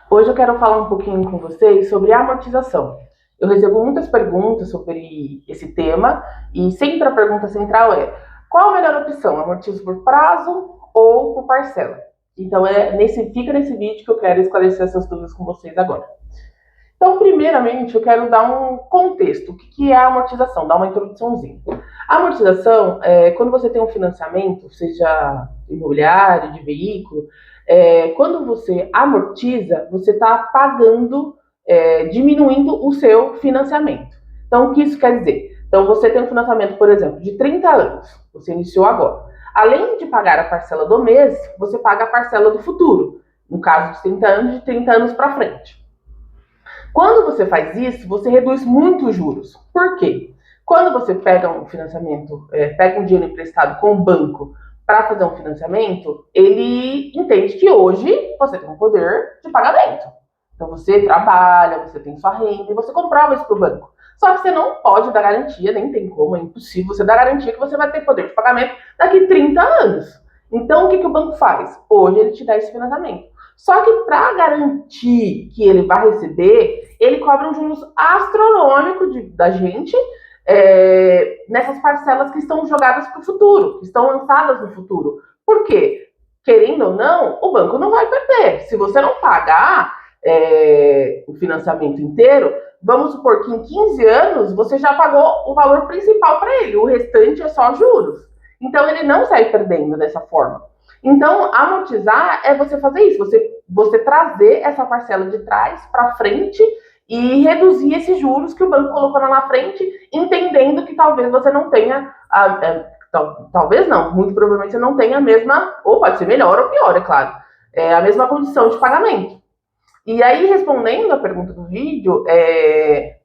Hoje eu quero falar um pouquinho com vocês sobre amortização. Eu recebo muitas perguntas sobre esse tema e sempre a pergunta central é: qual a melhor opção, amortizo por prazo ou por parcela? Então fica nesse vídeo que eu quero esclarecer essas dúvidas com vocês agora. Então, primeiramente, eu quero dar um contexto. O que é a amortização? Dar uma introduçãozinha. A amortização é quando você tem um financiamento, seja imobiliário, de veículo, quando você amortiza, você está pagando, diminuindo o seu financiamento. Então, o que isso quer dizer? Então, você tem um financiamento, por exemplo, de 30 anos, você iniciou agora. Além de pagar a parcela do mês, você paga a parcela do futuro. No caso de 30 anos, de 30 anos para frente. Quando você faz isso, você reduz muito os juros. Por quê? Quando você pega um financiamento, pega um dinheiro emprestado com o banco para fazer um financiamento, ele entende que hoje você tem um poder de pagamento. Então você trabalha, você tem sua renda e você comprova isso para o banco. Só que você não pode dar garantia, nem tem como, é impossível você dar garantia que você vai ter poder de pagamento daqui 30 anos. Então o que o banco faz? Hoje ele te dá esse financiamento. Só que para garantir que ele vai receber, ele cobra um juros astronômico da gente nessas parcelas que estão jogadas para o futuro, que estão lançadas no futuro. Por quê? Querendo ou não, o banco não vai perder. Se você não pagar o financiamento inteiro, vamos supor que em 15 anos você já pagou o valor principal para ele, o restante é só juros. Então ele não sai perdendo dessa forma. Então, amortizar é você fazer isso, você trazer essa parcela de trás para frente e reduzir esses juros que o banco colocou lá na frente, entendendo que talvez você não tenha, talvez não, muito provavelmente você não tenha a mesma, ou pode ser melhor ou pior, é claro, a mesma condição de pagamento. E aí, respondendo a pergunta do vídeo,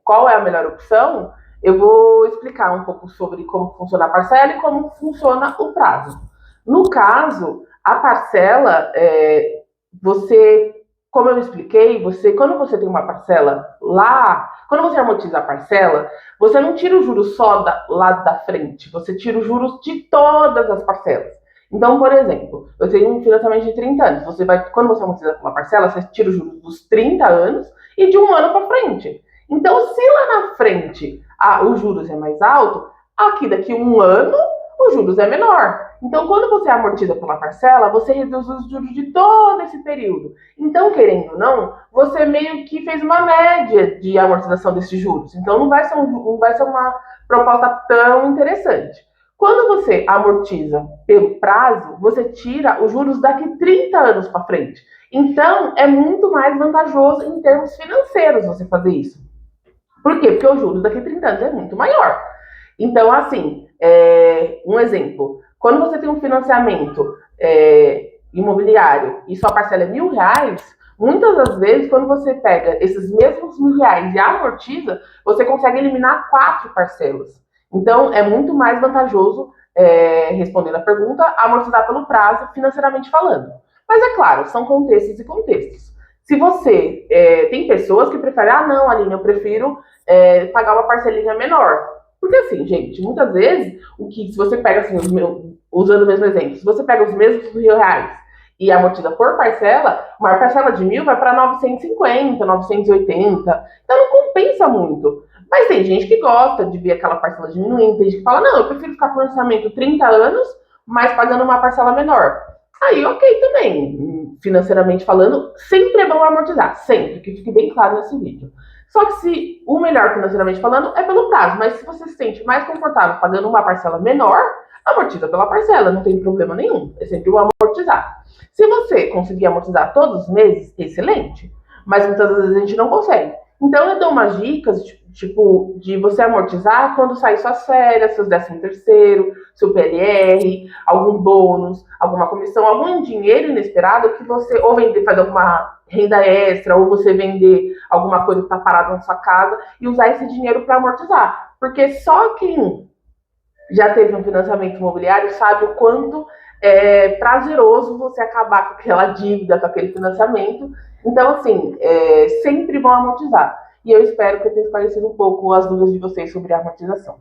qual é a melhor opção, eu vou explicar um pouco sobre como funciona a parcela e como funciona o prazo. No caso, a parcela, você, como eu expliquei, quando você tem uma parcela lá, quando você amortiza a parcela, você não tira os juros só lá da frente, você tira os juros de todas as parcelas. Então, por exemplo, você tem um financiamento de 30 anos, quando você amortiza uma parcela, você tira os juros dos 30 anos e de um ano para frente. Então, se lá na frente os juros é mais alto, aqui daqui um ano os juros é menor. Então, quando você amortiza pela parcela, você reduz os juros de todo esse período. Então, querendo ou não, você meio que fez uma média de amortização desses juros. Então, não vai ser uma proposta tão interessante. Quando você amortiza pelo prazo, você tira os juros daqui 30 anos para frente. Então, é muito mais vantajoso em termos financeiros você fazer isso. Por quê? Porque os juros daqui 30 anos é muito maior. Então, assim, um exemplo, quando você tem um financiamento imobiliário e sua parcela é R$ 1.000, muitas das vezes, quando você pega esses mesmos R$ 1.000 e amortiza, você consegue eliminar 4 parcelas. Então, é muito mais vantajoso, respondendo a pergunta, amortizar pelo prazo, financeiramente falando. Mas é claro, são contextos e contextos. Se você tem pessoas que preferem, não, Aline, eu prefiro pagar uma parcelinha menor. Porque assim, gente, muitas vezes, se você pega assim, usando o mesmo exemplo, se você pega os mesmos R$ 1.000 e amortiza por parcela, uma parcela de 1.000 vai para 950, 980. Então não compensa muito. Mas tem gente que gosta de ver aquela parcela diminuindo, tem gente que fala, não, eu prefiro ficar com orçamento 30 anos, mas pagando uma parcela menor. Aí, ok também, financeiramente falando, sempre é bom amortizar, sempre, que fique bem claro nesse vídeo. Só que se o melhor financeiramente falando é pelo prazo, mas se você se sente mais confortável pagando uma parcela menor, amortiza pela parcela, não tem problema nenhum, é sempre bom amortizar. Se você conseguir amortizar todos os meses, excelente, mas muitas vezes a gente não consegue. Então eu dou umas dicas, tipo, de você amortizar quando sair suas férias, seus 13º, seu PLR, algum bônus, alguma comissão, algum dinheiro inesperado que você, ou vender, fazer alguma renda extra, ou você vender alguma coisa que está parada na sua casa e usar esse dinheiro para amortizar. Porque só quem já teve um financiamento imobiliário sabe o quanto é prazeroso você acabar com aquela dívida, com aquele financiamento. Então, assim, é sempre bom amortizar. E eu espero que eu tenha esclarecido um pouco as dúvidas de vocês sobre a amortização.